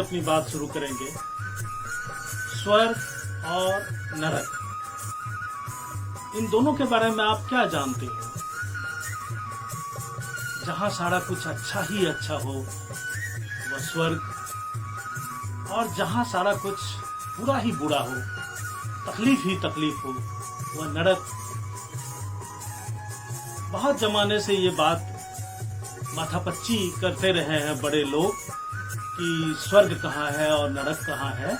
अपनी बात शुरू करेंगे। स्वर्ग और नरक, इन दोनों के बारे में आप क्या जानते हो? जहां सारा कुछ अच्छा ही अच्छा हो वह स्वर्ग, और जहां सारा कुछ बुरा ही बुरा हो, तकलीफ ही तकलीफ हो, वह नरक। बहुत जमाने से ये बात माथापच्ची करते रहे हैं बड़े लोग कि स्वर्ग कहाँ है और नरक कहाँ है।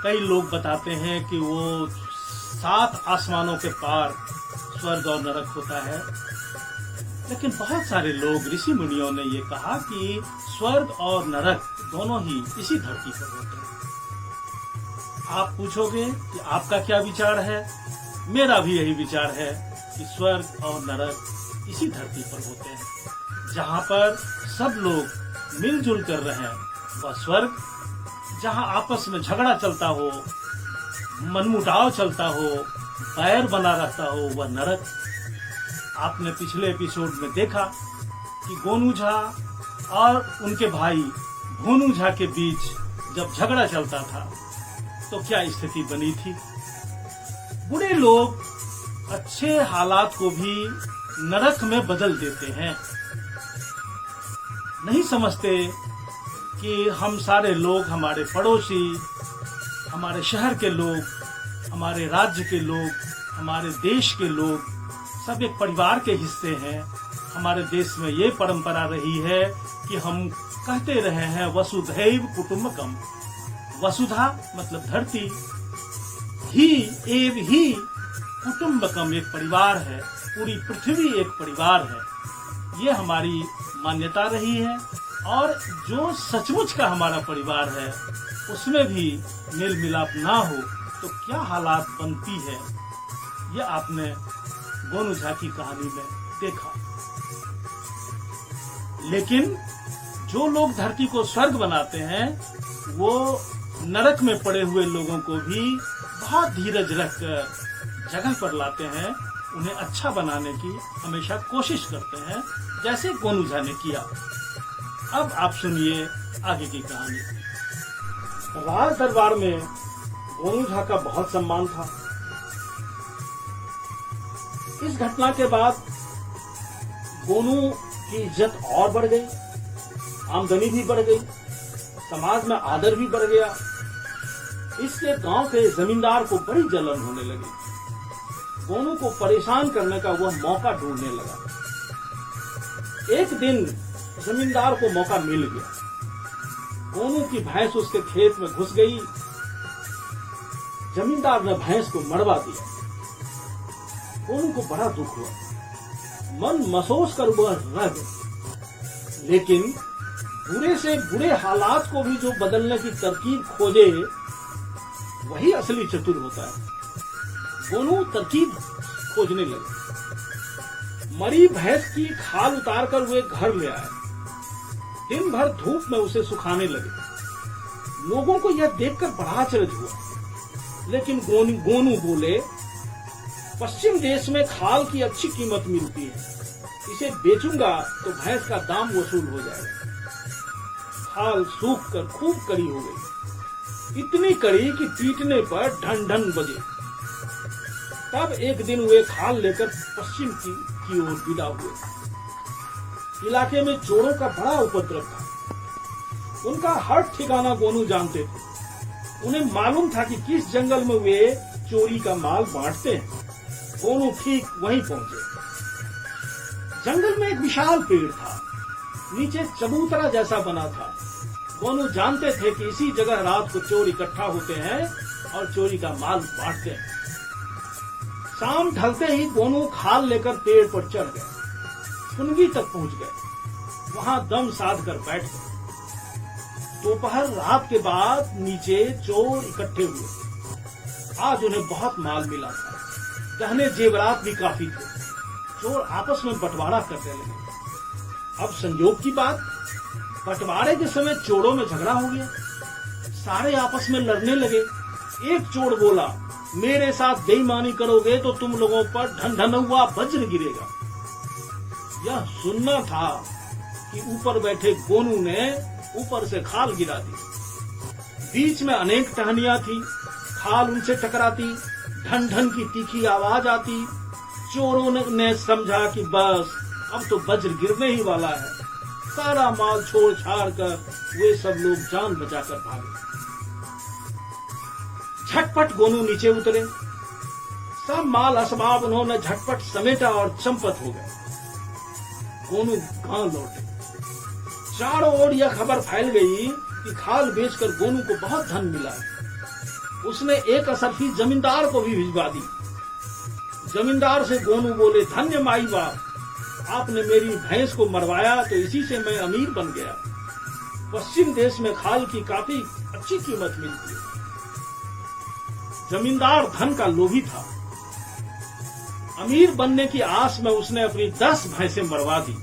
कई लोग बताते हैं कि वो 7 आसमानों के पार स्वर्ग और नरक होता है, लेकिन बहुत सारे लोग, ऋषि मुनियों ने ये कहा कि स्वर्ग और नरक दोनों ही इसी धरती पर होते हैं। आप पूछोगे कि आपका क्या विचार है? मेरा भी यही विचार है कि स्वर्ग और नरक इसी धरती पर होते हैं। जहाँ पर सब लोग मिलजुल कर रहे वह स्वर्ग, जहां आपस में झगड़ा चलता हो, मनमुटाव चलता हो, बैर बना रहता हो, वह नरक। आपने पिछले एपिसोड में देखा कि गोनू झा और उनके भाई भोनू झा के बीच जब झगड़ा चलता था तो क्या स्थिति बनी थी। बुरे लोग अच्छे हालात को भी नरक में बदल देते हैं। नहीं समझते कि हम सारे लोग, हमारे पड़ोसी, हमारे शहर के लोग, हमारे राज्य के लोग, हमारे देश के लोग सब एक परिवार के हिस्से हैं। हमारे देश में ये परंपरा रही है कि हम कहते रहे हैं वसुधैव कुटुंबकम। वसुधा मतलब धरती, ही एव ही कुटुंबकम एक परिवार है, पूरी पृथ्वी एक परिवार है। ये हमारी मान्यता रही है, और जो सचमुच का हमारा परिवार है उसमें भी मेल मिलाप ना हो तो क्या हालात बनती है, ये आपने गोनू झा की कहानी में देखा। लेकिन जो लोग धरती को स्वर्ग बनाते हैं वो नरक में पड़े हुए लोगों को भी बहुत धीरज रखकर जगह पर लाते हैं, उन्हें अच्छा बनाने की हमेशा कोशिश करते हैं, जैसे गोनू झा ने किया। अब आप सुनिए आगे की कहानी। राज दरबार में गोनू झा का बहुत सम्मान था। इस घटना के बाद गोनू की इज्जत और बढ़ गई, आमदनी भी बढ़ गई, समाज में आदर भी बढ़ गया। इससे गांव के जमींदार को बड़ी जलन होने लगी। गोनू को परेशान करने का वह मौका ढूंढने लगा। एक दिन जमींदार को मौका मिल गया। गोनू की भैंस उसके खेत में घुस गई। जमींदार ने भैंस को मरवा दिया। गोनू को बड़ा दुख हुआ, मन मसोस कर वह रह गया। लेकिन बुरे से बुरे हालात को भी जो बदलने की तरकीब खोजे वही असली चतुर होता है। गोनू तरकीब खोजने लगे। मरी भैंस की खाल उतारकर वे घर ले आए। दिन भर धूप में उसे सुखाने लगे। लोगों को यह देखकर बड़ा आश्चर्य हुआ, लेकिन गोनू बोले, पश्चिम देश में खाल की अच्छी कीमत मिलती है, इसे बेचूंगा तो भैंस का दाम वसूल हो जाएगा। खाल सूख कर खूब कड़ी हो गई, इतनी कड़ी कि पीटने पर ढन ढन बजे। तब एक दिन वे खाल लेकर पश्चिम की ओर विदा हुए। इलाके में चोरों का बड़ा उपद्रव था। उनका हर ठिकाना गोनू जानते थे। उन्हें मालूम था कि किस जंगल में वे चोरी का माल बांटते हैं। गोनू ठीक वहीं पहुंचे। जंगल में एक विशाल पेड़ था, नीचे चबूतरा जैसा बना था। गोनू जानते थे कि इसी जगह रात को चोर इकट्ठा होते हैं और चोरी का माल बांटते हैं। शाम ढलते ही गोनू खाल लेकर पेड़ पर चढ़ गए। फुनगी तक पहुंच गए, वहां दम साध कर बैठ गए। दोपहर रात के बाद नीचे चोर इकट्ठे हुए। आज उन्हें बहुत माल मिला था, गहने जेवरात भी काफी थे। चोर आपस में बंटवारा करने लगे। अब संयोग की बात, बंटवारे के समय चोरों में झगड़ा हो गया। सारे आपस में लड़ने लगे। एक चोर बोला, मेरे साथ बेईमानी करोगे तो तुम लोगों पर ढनढनुआ वज्र गिरेगा। यह सुनना था कि ऊपर बैठे गोनू ने ऊपर से खाल गिरा दी। बीच में अनेक टहनियां थी, खाल उनसे टकराती, ढन ढन की तीखी आवाज आती। चोरों ने समझा कि बस अब तो वज्र गिरने ही वाला है। सारा माल छोड़ छाड़ कर वे सब लोग जान बचाकर भागे। झटपट गोनू नीचे उतरे। सब माल असबाब उन्होंने झटपट समेटा और चंपत हो गए। गोनू गांव लौटे। चारों ओर यह खबर फैल गई कि खाल बेचकर गोनू को बहुत धन मिला। उसने एक असरफी जमींदार को भी भिजवा दी। जमींदार से गोनू बोले, धन्य माई बाप, आपने मेरी भैंस को मरवाया तो इसी से मैं अमीर बन गया। पश्चिम देश में खाल की काफी अच्छी कीमत मिलती है। जमींदार धन का लोभी था। अमीर बनने की आस में उसने अपनी 10 भैंसें मरवा दी।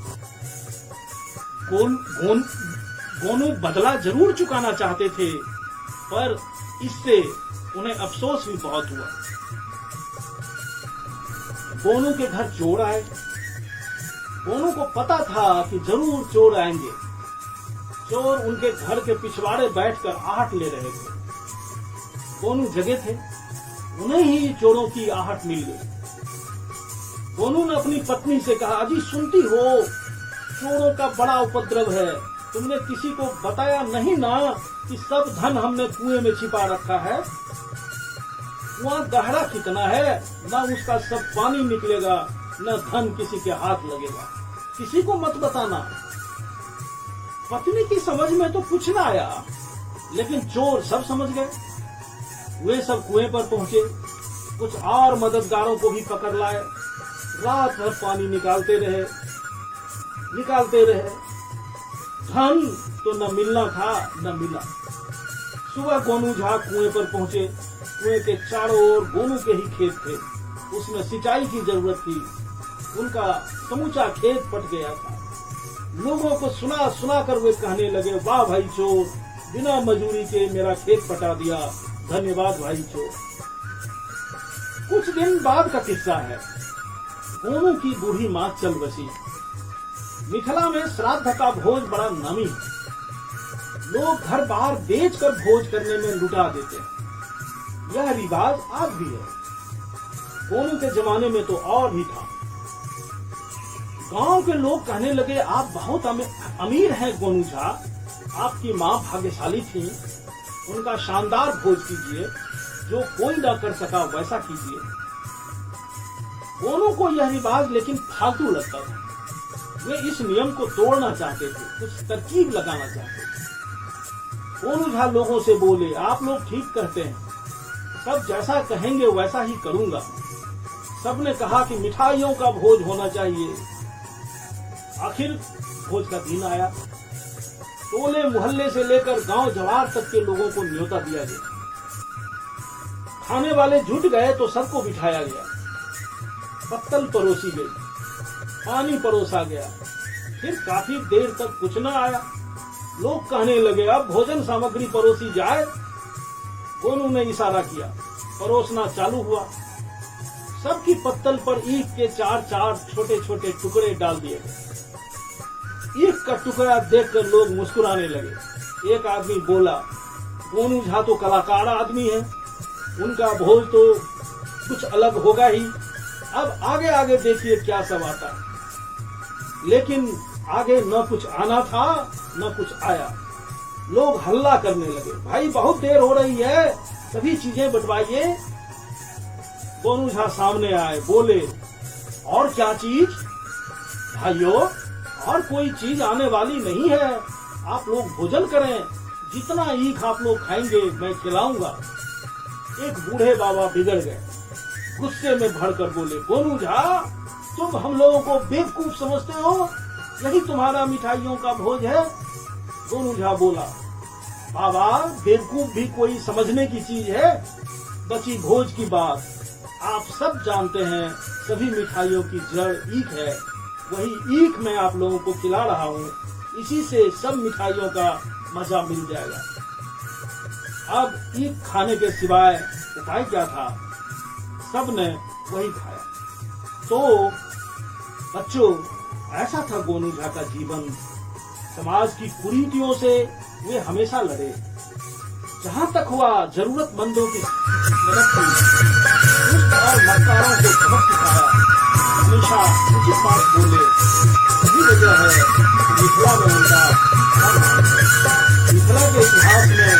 गोनू बदला जरूर चुकाना चाहते थे, पर इससे उन्हें अफसोस भी बहुत हुआ। गोनू के घर चोर आए। गोनू को पता था कि जरूर चोर आएंगे। चोर उनके घर के पिछवाड़े बैठकर आहट ले रहे थे। गोनू जगे थे, उन्हें ही चोरों की आहट मिल गई। गोनू ने अपनी पत्नी से कहा, अजी सुनती हो, चोरों का बड़ा उपद्रव है। तुमने किसी को बताया नहीं ना कि सब धन हमने कुएं में छिपा रखा है। कुआं गहरा कितना है, न उसका सब पानी निकलेगा, न धन किसी के हाथ लगेगा। किसी को मत बताना। पत्नी की समझ में तो कुछ ना आया, लेकिन चोर सब समझ गए। वे सब कुएं पर पहुंचे। कुछ और मददगारों को भी पकड़ लाए। रात भर पानी निकालते रहे। धन तो न मिलना था न मिला। सुबह गोनू झा कुएं पर पहुंचे। कुएं के चारों ओर गोनू के ही खेत थे। उसमें सिंचाई की जरूरत थी। उनका समूचा खेत पट गया था। लोगों को सुना सुना कर वे कहने लगे, वाह भाई चोर, बिना मजूरी के मेरा खेत पटा दिया, धन्यवाद भाई चोर। कुछ दिन बाद का किस्सा है। गोनू की बूढ़ी मां चल बसी। मिथिला में श्राद्ध का भोज बड़ा नामी है। लोग घर बाहर बेचकर भोज करने में लुटा देते हैं। यह रिवाज आज भी है। गोनू के जमाने में तो और भी था। गांव के लोग कहने लगे, आप बहुत अमीर हैं गोनू झा, आपकी मां भाग्यशाली थी, उनका शानदार भोज कीजिए, जो कोई ना कर सका वैसा कीजिए। गोनू को यह रिवाज लेकिन फालतू लगता था। वे इस नियम को तोड़ना चाहते थे, कुछ तरकीब लगाना चाहते थे। गोनू झा लोगों से बोले, आप लोग ठीक कहते हैं, सब जैसा कहेंगे वैसा ही करूंगा। सबने कहा कि मिठाइयों का भोज होना चाहिए। आखिर भोज का दिन आया। टोले मोहल्ले से लेकर गांव जवार तक के लोगों को न्योता दिया गया। खाने वाले जुट गए तो सबको बिठाया गया। पत्तल परोसी गई, पानी परोसा गया। फिर काफी देर तक कुछ न आया। लोग कहने लगे, अब भोजन सामग्री परोसी जाए। गोनू ने इशारा किया, परोसना चालू हुआ। सबकी पत्तल पर ईख के 4-4 छोटे छोटे टुकड़े डाल दिए गए। ईख का टुकड़ा देखकर लोग मुस्कुराने लगे। एक आदमी बोला, गोनू झा तो कलाकार आदमी है, उनका भोज तो कुछ अलग होगा ही। अब आगे आगे देखिए क्या सब आता है। लेकिन आगे न कुछ आना था न कुछ आया। लोग हल्ला करने लगे, भाई बहुत देर हो रही है, सभी चीजें बंटवाइए। गोनू झा सामने आए, बोले, और क्या चीज? भाइयों, और कोई चीज आने वाली नहीं है। आप लोग भोजन करें, जितना ईख आप लोग खाएंगे मैं खिलाऊंगा। एक बूढ़े बाबा बिगड़ गए, गुस्से में भड़कर बोले, गोनू झा, तुम हम लोगों को बेवकूफ समझते हो? यही तुम्हारा मिठाइयों का भोज है? गोनू झा बोला, बाबा, बेवकूफ भी कोई समझने की चीज है। बची भोज की बात। आप सब जानते हैं सभी मिठाइयों की जड़ ईख है, वही ईख मैं आप लोगों को खिला रहा हूँ, इसी से सब मिठाइयों का मजा मिल जाएगा। अब ईख खाने के सिवाय उपाय क्या था? सब ने वही खाया। तो बच्चों, ऐसा था गोनू झा का जीवन। समाज की कुरीतियों से वे हमेशा लड़े। जहां तक हुआ जरूरतमंदों की मदद की, दुष्ट और मक्कारों को सबक सिखाया, हमेशा उचित बात बोले। यही वजह है मिथिला में उनका मिथिला के इतिहास में